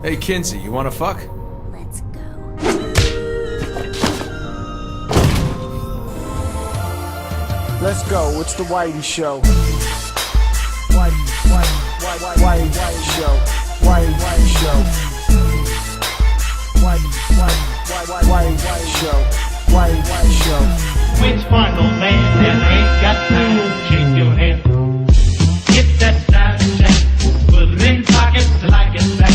Hey, Kinsey, you wanna fuck? Let's go. Let's go, it's the Whitey Show. Whitey Show. Whitey Show. Whitey Show. Whitey Show. Which final man that ain't got time to shake your hand? Get that style check, put it in pockets like it's back.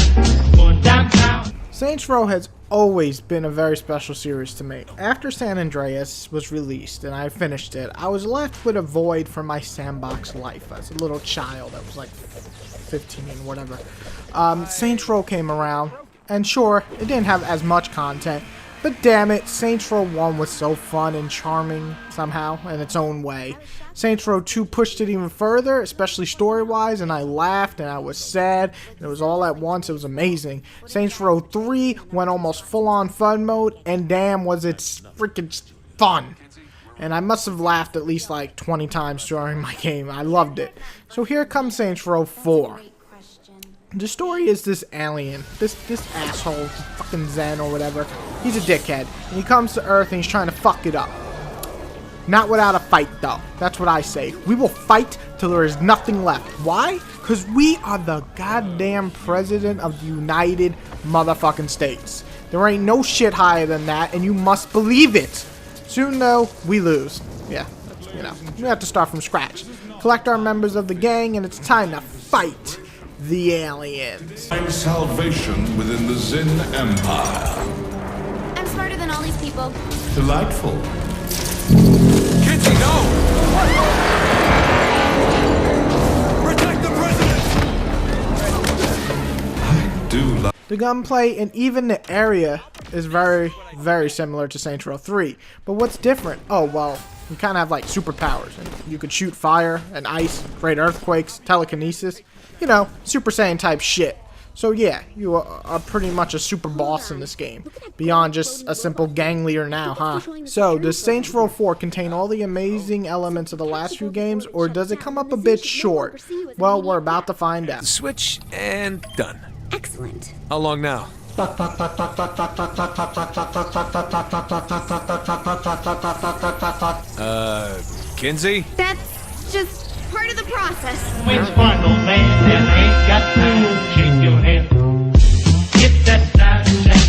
Going downtown. Saints Row has always been a very special series to me. After San Andreas was released and I finished it, I was left with a void for my sandbox life as a little child. I was like 15, whatever. Saints Row came around, and sure, it didn't have as much content, but damn it, Saints Row 1 was so fun and charming somehow in its own way. Saints Row 2 pushed it even further, especially story-wise, and I laughed and I was sad, and it was all at once. It was amazing. Saints Row 3 went almost full-on fun mode, and damn was it freaking fun. And I must have laughed at least like 20 times during my game. I loved it. So here comes Saints Row 4. The story is this alien, this asshole, fucking Zen or whatever. He's a dickhead, and he comes to Earth and he's trying to fuck it up. Not without a fight, though. That's what I say. We will fight till there is nothing left. Why? Because we are the goddamn president of the United motherfucking States. There ain't no shit higher than that, and you must believe it. Soon, though, we lose. Yeah, you know, we have to start from scratch. Collect our members of the gang, and it's time to fight the aliens. Find salvation within the Zen Empire. I'm smarter than all these people. Delightful. Kinsey, no! Protect the president! I do love. The gunplay and even the area is very, very similar to Saints Row 3. But what's different? Oh, well, you kind of have like superpowers. And you could shoot fire and ice, create earthquakes, telekinesis. You know, Super Saiyan type shit. So yeah, you are pretty much a super boss in this game. Beyond just a simple gang leader now, huh? So, does Saints Row 4 contain all the amazing elements of the last few games, or does it come up a bit short? Well, we're about to find out. Switch and done. Excellent. How long now? Kinsey? That's just part of the process. Which final man that ain't got time to shake your hand? Get that style check,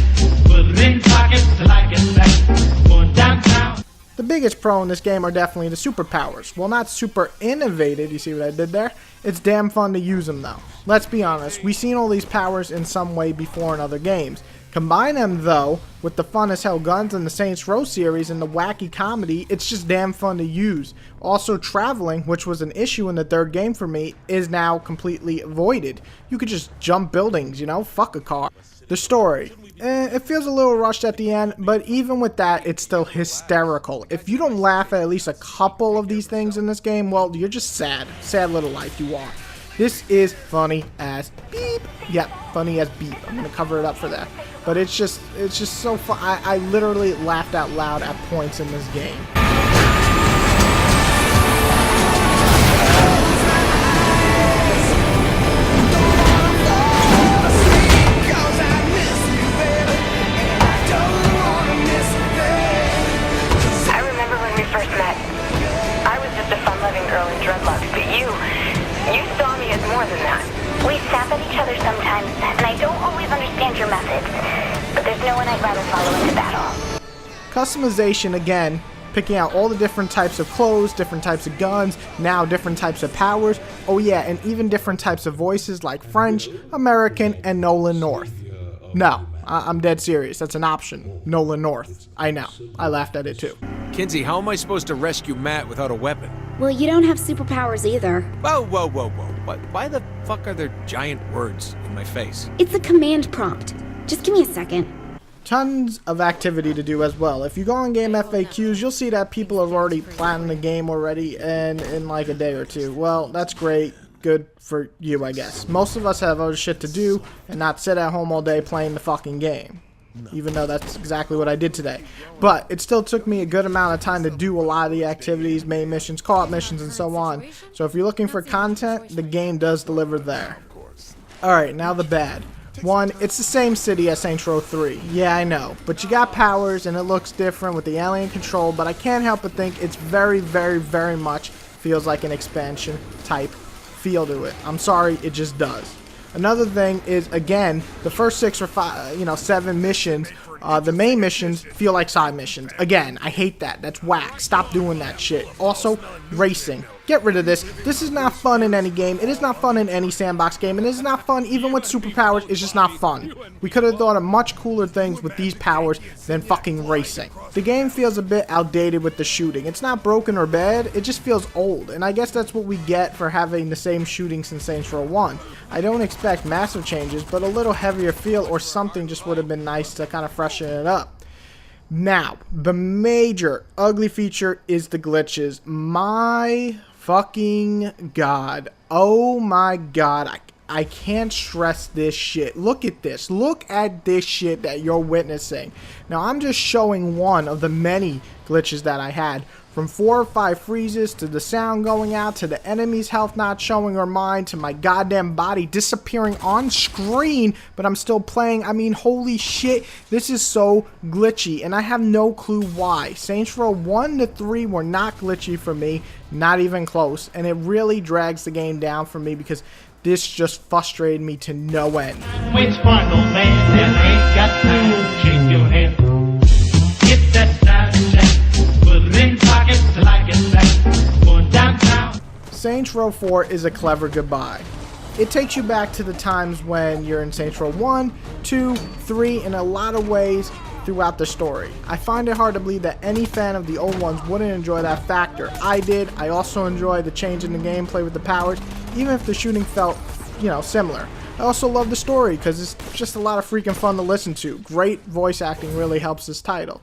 put it in pockets like it's back. Going downtown. The biggest pro in this game are definitely the superpowers. While not super innovative, you see what I did there? It's damn fun to use them though. Let's be honest, we've seen all these powers in some way before in other games. Combine them though with the fun as hell guns in the Saints Row series and the wacky comedy, it's just damn fun to use. Also traveling, which was an issue in the third game for me, is now completely avoided. You could just jump buildings, you know, fuck a car. The story. It feels a little rushed at the end, but even with that, it's still hysterical. If you don't laugh at least a couple of these things in this game, well, you're just sad. Sad little life you are. This is funny as beep. Yep, funny as beep. I'm gonna cover it up for that. But it's just so fun. I literally laughed out loud at points in this game. More than that. We snap at each other sometimes, and I don't always understand your methods, but there's no one I'd rather follow into battle. Customization again, picking out all the different types of clothes, different types of guns, now different types of powers, oh yeah, and even different types of voices like French, American, and Nolan North. No, I'm dead serious, that's an option. Nolan North. I know, I laughed at it too. Kinsey, how am I supposed to rescue Matt without a weapon? Well, you don't have superpowers either. Whoa. Why the fuck are there giant words in my face? It's a command prompt. Just give me a second. Tons of activity to do as well. If you go on game FAQs, you'll see that people have already planned the game already and in like a day or two. Well, that's great. Good for you, I guess. Most of us have other shit to do and not sit at home all day playing the fucking game. Even though that's exactly what I did today. But it still took me a good amount of time to do a lot of the activities, main missions, co-op missions, and so on. So if you're looking for content, the game does deliver there. Alright, now the bad. One, it's the same city as Saints Row 3. Yeah, I know. But you got powers and it looks different with the alien control, but I can't help but think it's very, very, very much feels like an expansion type feel to it. I'm sorry, it just does. Another thing is, again, the first 6 or 5, 7 missions, the main missions feel like side missions. Again, I hate that. That's whack. Stop doing that shit. Also, racing. Get rid of this. This is not fun in any game. It is not fun in any sandbox game. And it is not fun even with superpowers. It's just not fun. We could have thought of much cooler things with these powers than fucking racing. The game feels a bit outdated with the shooting. It's not broken or bad. It just feels old. And I guess that's what we get for having the same shooting since Saints Row 1. I don't expect massive changes, but a little heavier feel or something just would have been nice to kind of freshen it up. Now, the major ugly feature is the glitches. My fucking god. Oh my god. I can't stress this shit. Look at this. Look at this shit that you're witnessing. Now, I'm just showing one of the many glitches that I had. From 4 or 5 freezes, to the sound going out, to the enemy's health not showing or mine, to my goddamn body disappearing on screen, but I'm still playing. I mean, holy shit, this is so glitchy, and I have no clue why. Saints Row 1 to 3 were not glitchy for me, not even close, and it really drags the game down for me because this just frustrated me to no end. Which part no man that ain't got to shake your head. Get that side check, put it in pockets like it's back. Going downtown. Saints Row 4 is a clever goodbye. It takes you back to the times when you're in Saints Row 1, 2, 3 in a lot of ways throughout the story. I find it hard to believe that any fan of the old ones wouldn't enjoy that factor. I did. I also enjoyed the change in the gameplay with the powers, even if the shooting felt, similar. I also love the story because it's just a lot of freaking fun to listen to. Great voice acting really helps this title.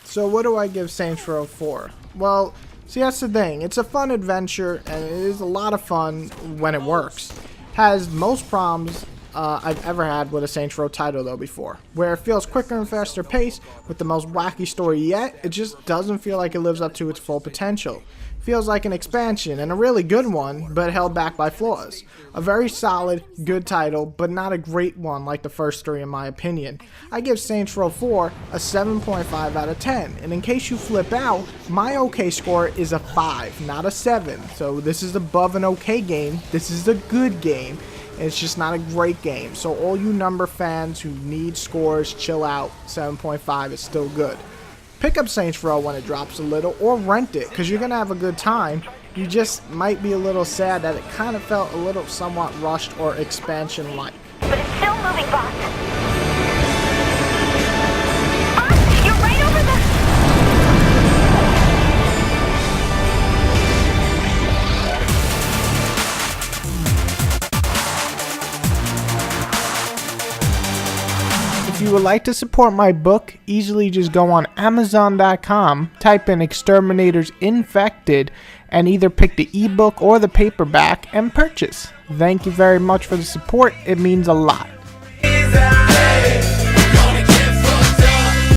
So what do I give Saints Row 4? Well, see, that's the thing. It's a fun adventure and it is a lot of fun when it works. Has most problems I've ever had with a Saints Row title though before, where it feels quicker and faster paced with the most wacky story yet. It just doesn't feel like it lives up to its full potential. Feels like an expansion and a really good one, but held back by flaws. A very solid, good title, but not a great one like the first 3 in my opinion. I give Saints Row 4 a 7.5 out of 10, and in case you flip out, my OK score is a 5, not a 7. So this is above an OK game, this is a good game. It's just not a great game. So all you number fans who need scores, chill out. 7.5 is still good. Pick up Saints Row when it drops a little, or rent it, because you're going to have a good time. You just might be a little sad that it kind of felt a little somewhat rushed or expansion-like. But it's still moving, boss. Boss, you're right over the... If you would like to support my book, easily just go on Amazon.com, type in Exterminators Infected, and either pick the ebook or the paperback and purchase. Thank you very much for the support, it means a lot.